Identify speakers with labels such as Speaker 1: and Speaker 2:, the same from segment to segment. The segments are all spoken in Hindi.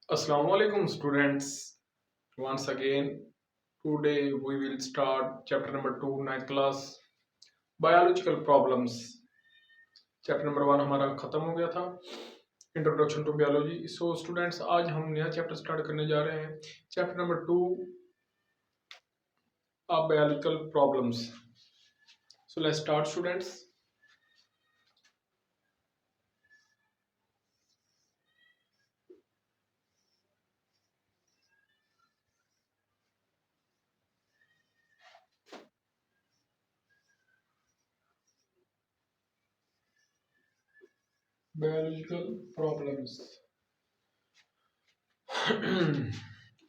Speaker 1: Assalamu alaikum students. Once again, today we will start chapter number 2, ninth class, biological problems. Chapter number 1 हमारा खत्म हो गया था, introduction to biology. So students, आज हम नया चैप्टर स्टार्ट करने जा रहे हैं, chapter number 2 of biological problems. So let's start students. Biological problems.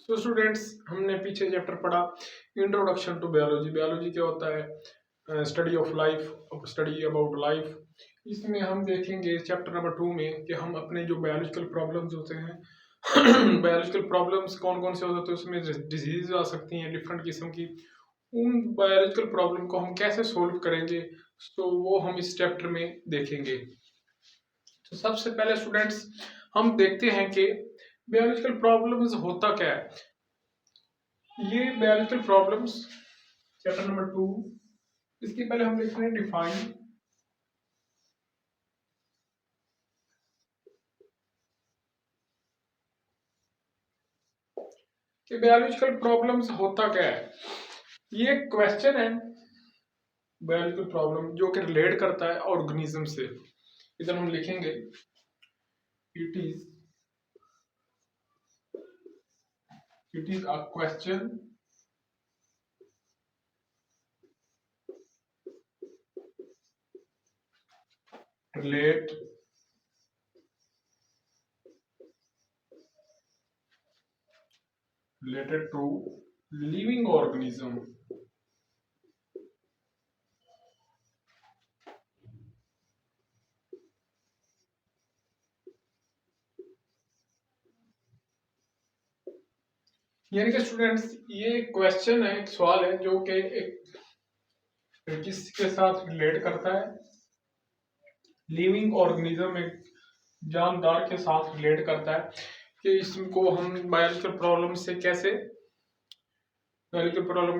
Speaker 1: So students, हमने पीछे चैप्टर पढ़ा इंट्रोडक्शन टू बायोलॉजी। बायोलॉजी क्या होता है? Study of life, study about life. इसमें हम देखेंगे चैप्टर नंबर 2 में कि हम अपने जो बायोलॉजिकल प्रॉब्लम्स होते हैं बायोलॉजिकल प्रॉब्लम्स कौन कौन से होते हैं, उसमें डिजीज आ सकती हैं डिफरेंट किस्म की। उन बायोलॉजिकल प्रॉब्लम को हम कैसे सोल्व करेंगे, तो वो हम इस चैप्टर में देखेंगे। तो सबसे पहले स्टूडेंट्स, हम देखते हैं कि बायोलॉजिकल प्रॉब्लम्स होता क्या है। ये बायोलॉजिकल प्रॉब्लम्स चैप्टर नंबर 2, इसके पहले हम देखते हैं डिफाइन। कि बायोलॉजिकल प्रॉब्लम्स होता क्या है। ये क्वेश्चन है बायोलॉजिकल प्रॉब्लम जो कि रिलेट करता है ऑर्गेनिज्म से। इधर हम लिखेंगे it is a question relate related to living organism। यानी कि स्टूडेंट्स, ये क्वेश्चन है, एक सवाल है जो कि एक किसके साथ रिलेट करता है, लिविंग ऑर्गेनिज्म, एक जानदार के साथ रिलेट करता है कि इसको हम बायोलॉजिकल प्रॉब्लम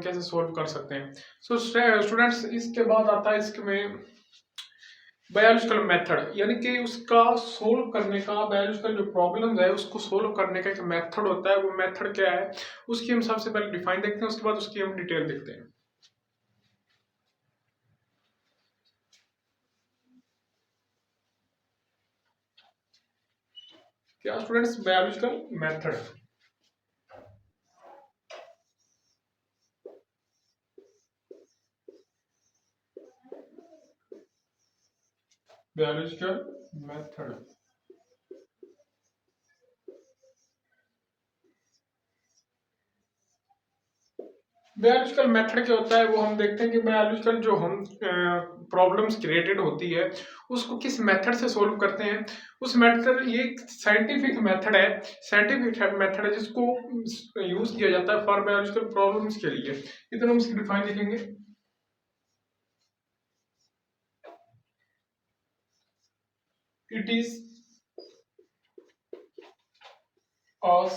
Speaker 1: कैसे सॉल्व कर सकते हैं। सो स्टूडेंट्स, इसके बाद आता है इसमें बायोलॉजिकल मेथड, यानी कि उसका सोल्व करने का, बायोलॉजिकल जो प्रॉब्लम है उसको सोल्व करने का एक मेथड होता है। वो मेथड क्या है, उसकी हम सबसे पहले डिफाइन देखते हैं, उसके बाद उसकी हम डिटेल देखते हैं। क्या students, biological method. Biological method, biological method क्या होता है वो हम देखते हैं कि बायोलॉजिकल जो हम प्रॉब्लम्स क्रिएटेड होती है उसको किस मेथड से सोल्व करते हैं। उस मेथड, ये एक साइंटिफिक मेथड है, साइंटिफिक मेथड है जिसको यूज किया जाता है फॉर बायोलॉजिकल प्रॉब्लम्स के लिए। इधर हम इसकी डिफाइन लिखेंगे, it is a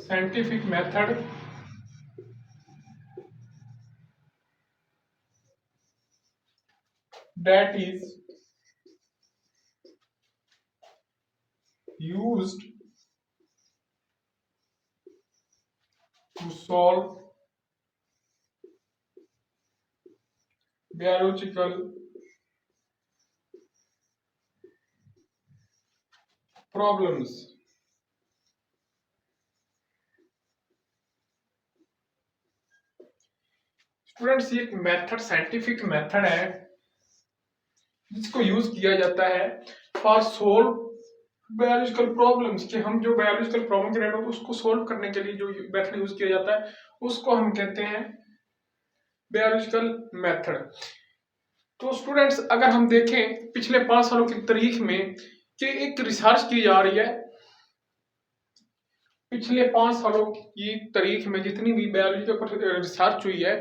Speaker 1: scientific method that is used to solve biological problems। Students, ये एक मेथड, साइंटिफिक मेथड है जिसको यूज किया जाता है फॉर सोल्व बायोलॉजिकल प्रॉब्लम्स, कि हम जो बायोलॉजिकल प्रॉब्लम क्रिएट हो उसको सोल्व करने के लिए जो मेथड यूज किया जाता है उसको हम कहते हैं बायोलॉजिकल मेथड। तो स्टूडेंट्स, अगर हम देखें पिछले 5 सालों की तारीख में कि एक रिसर्च की जा रही है, पिछले 5 सालों की तारीख में जितनी भी बायोलॉजी के ऊपर रिसर्च हुई है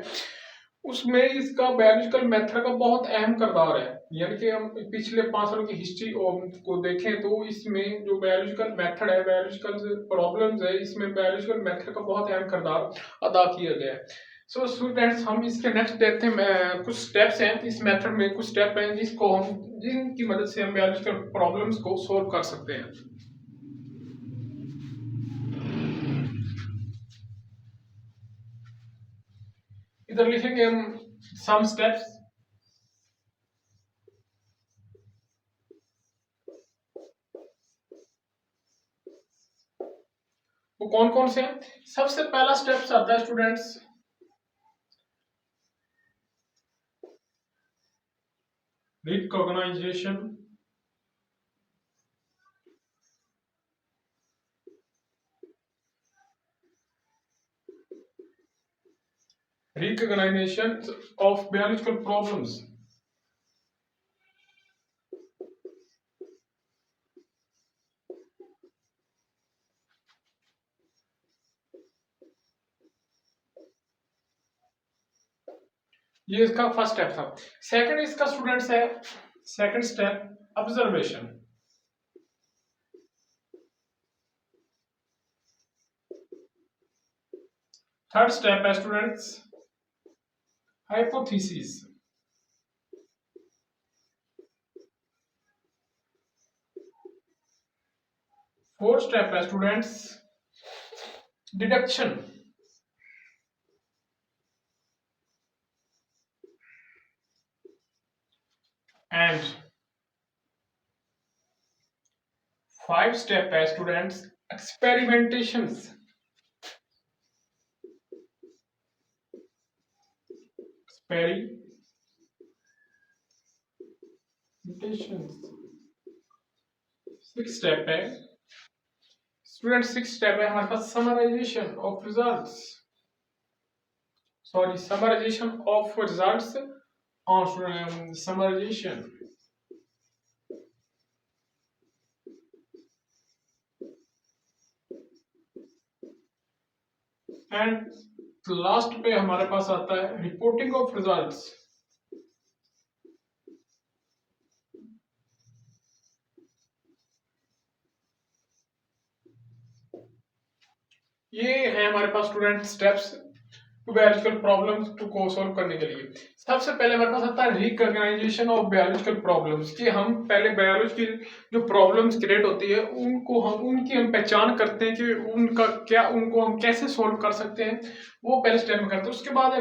Speaker 1: उसमें इसका बायोलॉजिकल मेथड का बहुत अहम किरदार है। यानी कि हम पिछले 5 सालों की हिस्ट्री को देखें तो इसमें जो बायोलॉजिकल मेथड है, बायोलॉजिकल प्रॉब्लम्स है, इसमें बायोलॉजिकल मेथड का बहुत अहम किरदार अदा किया गया है। सो स्टूडेंट्स, हम इसके नेक्स्ट देखते हैं कुछ स्टेप्स हैं इस मेथड में, कुछ स्टेप हैं जिनकी मदद से हम बायोलॉजिकल प्रॉब्लम्स को सोल्व कर सकते हैं। इधर लिखेंगे हम सम स्टेप्स। वो कौन कौन से हैं? सबसे पहला स्टेप्स आता है students recognization of biological problems. ये इसका फर्स्ट स्टेप था। सेकंड इसका स्टूडेंट्स है, second step observation. Third step है स्टूडेंट्स हाइपोथेसिस। फोर्थ स्टेप है students deduction. And five step है स्टूडेंट्स एक्सपेरिमेंटेशंस। सिक्स स्टेप है स्टूडेंट, सिक्स स्टेप है हमारे पास summarisation of results, sorry summarisation of results और समराइजेशन। एंड लास्ट पे हमारे पास आता है रिपोर्टिंग ऑफ रिजल्ट्स। ये है हमारे पास student steps to biological problems को सॉल्व करने के लिए। सबसे पहले हमारे पास आता है रिकॉग्नाइजेशन ऑफ बायोलॉजिकल प्रॉब्लम्स, कि हम पहले बायोलॉजी की जो प्रॉब्लम्स क्रिएट होती है उनकी हम पहचान करते हैं कि उनको हम कैसे सोल्व कर सकते हैं, वो पहले स्टेप में करते हैं। उसके बाद है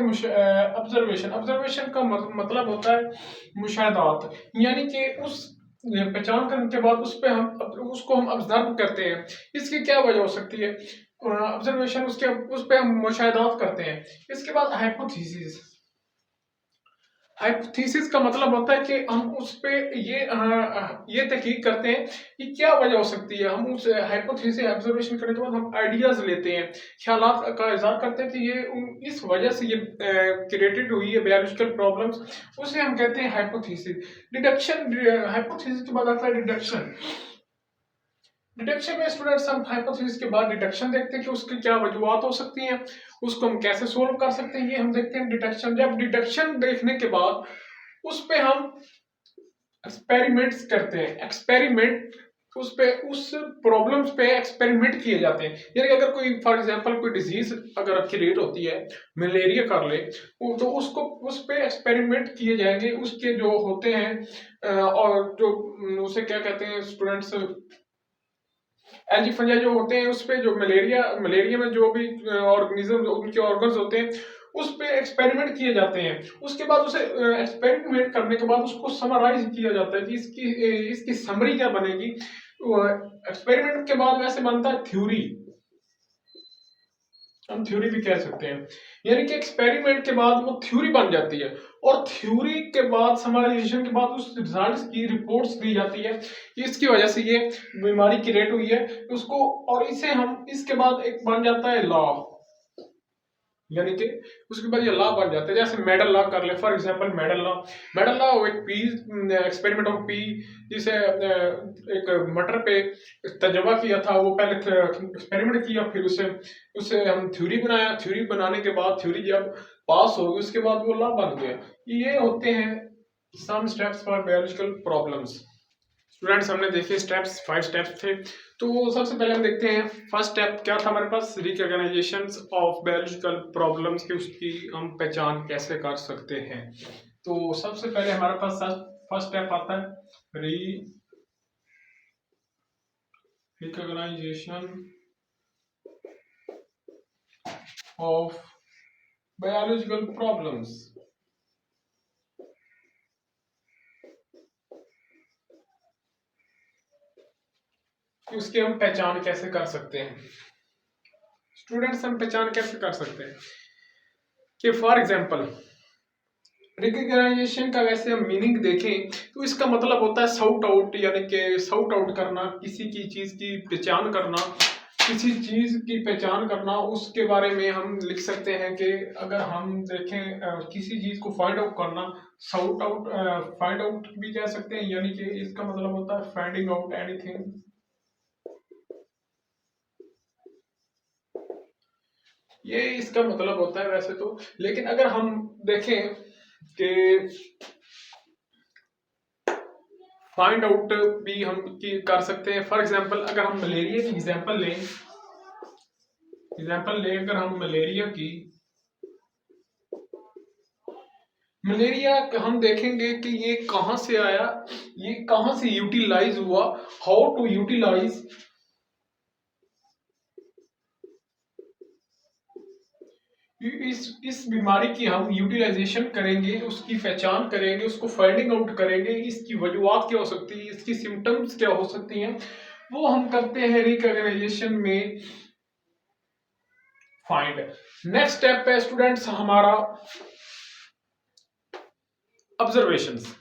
Speaker 1: ऑब्जर्वेशन। ऑब्जर्वेशन का मतलब होता है मुशाहदात, यानी कि उस पहचान करने के बाद उसको हम ऑब्जर्व करते हैं, इसकी क्या वजह हो सकती है, ऑब्जर्वेशन उस पे हम मुशाहदात करते हैं। इसके बाद हाइपोथेसिस। हाइपोथेसिस का मतलब होता है कि हम उस पे ये तहकीक करते हैं कि क्या वजह हो सकती है। हम उस हाइपोथेसिस ऑब्जर्वेशन करने के बाद हम आइडियाज लेते हैं, ख्यालात का इज़हार करते हैं कि इस वजह से ये क्रिएटेड हुई है बायोलॉजिकल प्रॉब्लम्स, उसे हम कहते हैं हाइपोथेसिस। डिडक्शन, हाइपोथेसिस के बाद आता है डिडक्शन। डिडक्शन में स्टूडेंट्स हम हाइपोथेसिस के बाद डिडक्शन देखते हैं कि उसकी क्या वजूहत हो सकती हैं, उसको हम कैसे सोल्व कर सकते हैं, ये हम देखते हैं डिडक्शन। जब डिडक्शन देखने के बाद उस पे हम एक्सपेरिमेंट्स करते हैं। एक्सपेरिमेंट उस प्रॉब्लम्स पे एक्सपेरिमेंट किए जाते हैं। यानी अगर कोई फॉर एग्जांपल कोई डिजीज अगर क्रिएट होती है, मलेरिया कर ले, तो उसको उस पे एक्सपेरिमेंट किए जाएंगे। उसके जो होते हैं और जो उसे क्या कहते हैं स्टूडेंट्स, एल्जीफंजा जो होते हैं उस पे जो मलेरिया में जो भी ऑर्गेनिज्म उनके ऑर्गन्स होते हैं उस पे एक्सपेरिमेंट किए जाते हैं। उसके बाद उसे एक्सपेरिमेंट करने के बाद उसको समराइज किया जाता है कि इसकी समरी क्या बनेगी। एक्सपेरिमेंट के बाद वैसे बनता है थ्योरी, हम थ्योरी भी कह सकते हैं। यानी कि एक्सपेरिमेंट के बाद वो थ्योरी बन जाती है, और थ्योरी के बाद समराइजेशन के बाद उस रिजल्ट्स की रिपोर्ट्स दी जाती है कि इसकी वजह से ये बीमारी क्रिएट हुई है उसको, और इसे हम इसके बाद एक बन जाता है लॉ। यानी कि उसके बाद ये लॉ बन जाते हैं। जैसे मेडल लॉ कर ले, फॉर एग्जांपल मेडल लॉ एक पी एक्सपेरिमेंट ऑफ पी, जिसे एक मटर पे तजर्बा किया था। वो पहले एक्सपेरिमेंट किया, फिर उसे उसे हम थ्योरी बनाया। थ्योरी बनाने के बाद थ्योरी जब पास हो गई, उसके बाद वो लॉ बन गया। ये होते हैं some steps for biological problems. Students हमने देखे स्टेप्स, 5 स्टेप्स थे। तो सबसे पहले हम देखते हैं फर्स्ट स्टेप क्या था हमारे पास, रिकॉग्नाइजेशन ऑफ बायोलॉजिकल प्रॉब्लम्स की उसकी हम पहचान कैसे कर सकते हैं। तो सबसे पहले हमारे पास फर्स्ट स्टेप आता है रिकॉग्नाइजेशन ऑफ बायोलॉजिकल प्रॉब्लम्स। उसकी हम पहचान कैसे कर सकते हैं स्टूडेंट्स, हम पहचान कैसे कर सकते हैं कि फॉर एग्जांपल रिकग्नाइजेशन का वैसे हम मीनिंग देखें तो इसका मतलब होता है साउट आउट, यानी कि साउट आउट करना, किसी की चीज की पहचान करना। किसी चीज की पहचान करना, उसके बारे में हम लिख सकते हैं कि अगर हम देखें किसी चीज को फाइंड आउट करना, साउट आउट, फाइंड आउट भी कह सकते हैं, यानी कि इसका मतलब होता है फाइंडिंग आउट एनीथिंग। ये इसका मतलब होता है वैसे तो, लेकिन अगर हम देखें कि फाइंड आउट भी हम की कर सकते हैं। फॉर एग्जांपल अगर हम मलेरिया की एग्जांपल लें, अगर हम मलेरिया हम देखेंगे कि ये कहां से आया, ये कहां से यूटिलाइज हुआ, हाउ टू यूटिलाइज इस बीमारी की हम यूटिलाइजेशन करेंगे, उसकी पहचान करेंगे, उसको फाइंडिंग आउट करेंगे, इसकी वजूहत क्या हो सकती है, इसकी सिम्टम्स क्या हो सकती हैं, वो हम करते हैं रिकॉग्नाइजेशन में फाइंड। नेक्स्ट स्टेप है स्टूडेंट्स हमारा ऑब्जर्वेशंस।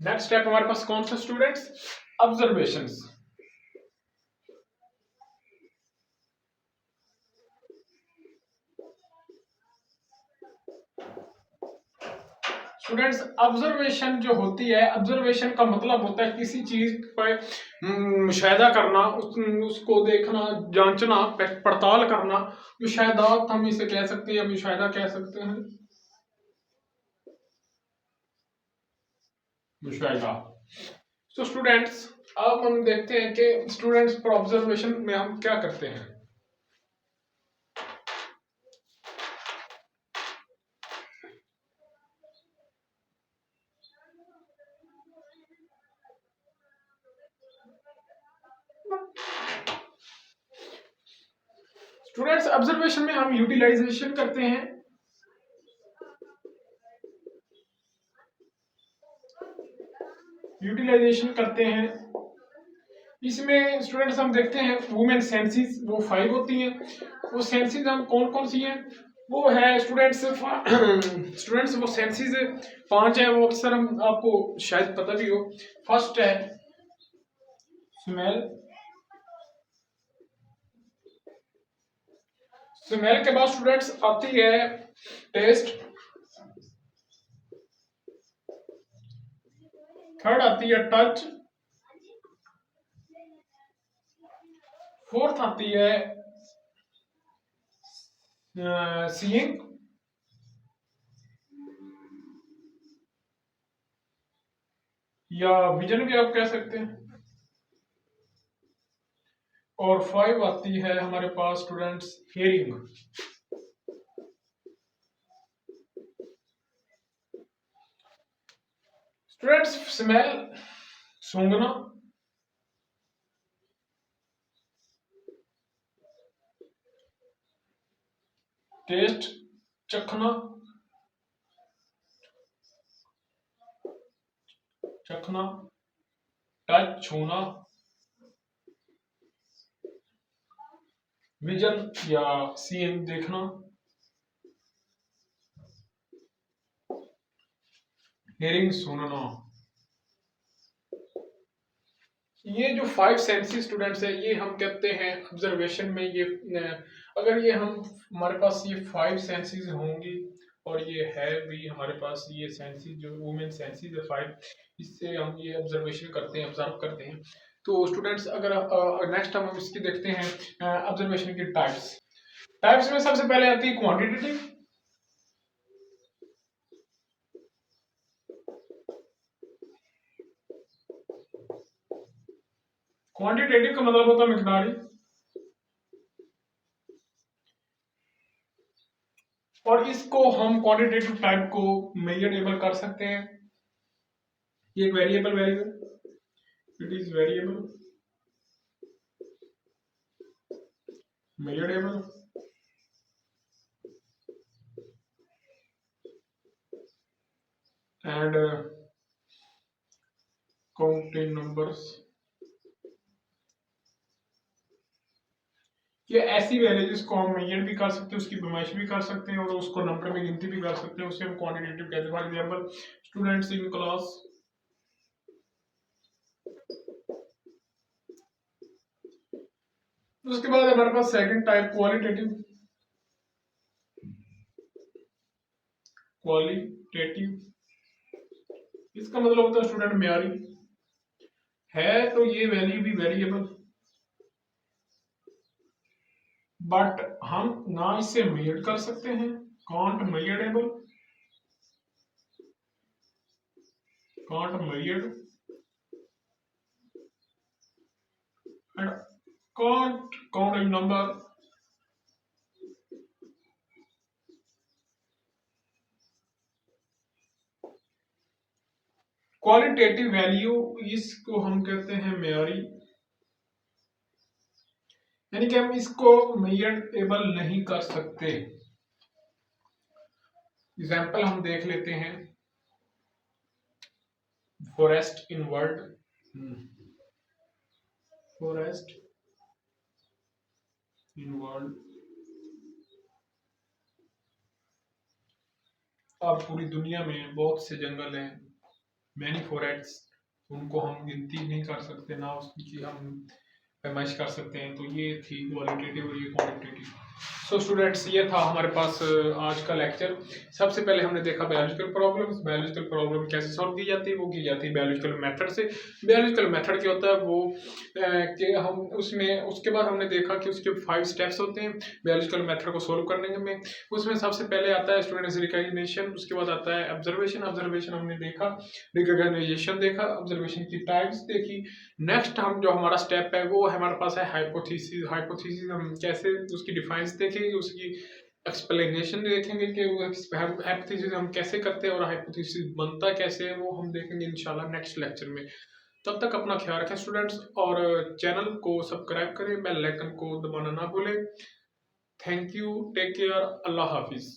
Speaker 1: नेक्स्ट स्टेप हमारे पास कौन सा स्टूडेंट्स, ऑब्जर्वेशंस। स्टूडेंट्स ऑब्जर्वेशन जो होती है, ऑब्जर्वेशन का मतलब होता है किसी चीज पर मुशाहिदा करना, उसको देखना, जांचना, पड़ताल करना। मुशाहिदात हम इसे कह सकते हैं, या मुशाहिदा कह सकते हैं, मुशाहिदा। तो स्टूडेंट्स अब हम देखते हैं कि स्टूडेंट्स पर ऑब्जर्वेशन में हम क्या करते हैं। स्टूडेंट्स ऑब्जर्वेशन में हम यूटिलाइजेशन करते हैं, यूटिलाइजेशन करते हैं। इसमें स्टूडेंट्स हम देखते हैं वुमेन सेंसेस, वो 5 होती हैं। वो सेंसेस हम कौन कौन सी हैं, वो है स्टूडेंट्स स्टूडेंट्स वो सेंसेस 5 है, वो अक्सर हम आपको शायद पता भी हो। फर्स्ट है स्मेल, स्मेल के बाद स्टूडेंट्स आती है टेस्ट, थर्ड आती है टच, फोर्थ आती है सीइंग, या विजन भी आप कह सकते हैं, और 5 आती है हमारे पास स्टूडेंट्स हियरिंग। स्टूडेंट्स स्मेल सूंघना, टेस्ट चखना, चखना, टच छूना, विजन या सीइंग देखना, हियरिंग सुनना। ये जो 5 सेंसेस स्टूडेंट्स है, ये हम कहते हैं ऑब्जर्वेशन में, ये अगर ये हम हमारे पास ये 5 सेंसेस होंगी और ये है भी हमारे पास ये सेंसेस जो वुमेन सेंसेस है 5, इससे हम ये ऑब्जर्वेशन करते हैं, ऑब्जर्व करते हैं। तो स्टूडेंट्स अगर नेक्स्ट हम इसकी देखते हैं ऑब्जर्वेशन की टाइप्स। टाइप्स में सबसे पहले आती है क्वांटिटेटिव। क्वांटिटेटिव का मतलब होता है मिकदारी, और इसको हम क्वांटिटेटिव टाइप को मेजरेबल कर सकते हैं। ये एक variable variable, it is variable measurable and counting numbers. ये ऐसी वैल्यू जिसको हम मेजर भी कर सकते हैं, उसकी पैमाइश भी कर सकते हैं और उसको नंबर में गिनती भी कर सकते हैं, उसे हम क्वांटिटेटिव कहते हैं। For example students in class, उसके बाद हमारे पास सेकंड टाइप क्वालिटेटिव। क्वालिटेटिव इसका मतलब होता है स्टूडेंट म्यारी है, तो ये वैल्यू भी वेरिएबल, बट हम ना इसे मेजर कर सकते हैं, can't measurable, can't measured and can't count number. Qualitative value इसको हम कहते हैं म्यारी, यानी कि हम इसको मेजरेबल नहीं कर सकते। एग्जाम्पल हम देख लेते हैं, forest in world, forest in world, अब पूरी दुनिया में बहुत से जंगल हैं, मैनी फॉरेस्ट, उनको हम गिनती नहीं कर सकते, ना उसकी हम पैमाइश कर सकते हैं। तो ये थी क्वालिटेटिव और ये क्वांटिटेटिव। सो स्टूडेंट्स, ये था हमारे पास आज का लेक्चर। सबसे पहले हमने देखा बायोलॉजिकल प्रॉब्लम्स। बायोलॉजिकल प्रॉब्लम कैसे सॉल्व की जाती है, वो की जाती है बायोलॉजिकल मेथड से। बायोलॉजिकल मेथड क्या होता है वो कि हम उसमें, उसके बाद हमने देखा कि उसके 5 स्टेप्स होते हैं बायोलॉजिकल मेथड को सोल्व करने में। उसमें सबसे पहले आता है स्टूडेंट्स रिकॉग्निशन, उसके बाद आता है ऑब्जर्वेशन। ऑब्जर्वेशन हमने देखा, रिकॉग्नाइजेशन देखा, ऑब्जर्वेशन की टाइप्स देखी। नेक्स्ट हम जो हमारा स्टेप है वो हमारे पास है हाइपोथेसिस। हाइपोथेसिस हम कैसे उसकी डिफाइंस देखेंगे, उसकी एक्सप्लेनेशन देखेंगे कि हाइपोथेसिस हम कैसे करते हैं और हाइपोथेसिस बनता कैसे है, वो हम देखेंगे इंशाल्लाह नेक्स्ट लेक्चर में। तब तक अपना ख्याल रखें स्टूडेंट्स, और चैनल को सब्सक्राइब करें, बेल आइकन को दबाना ना भूलें। थैंक यू, टेक केयर, अल्लाह हाफिज।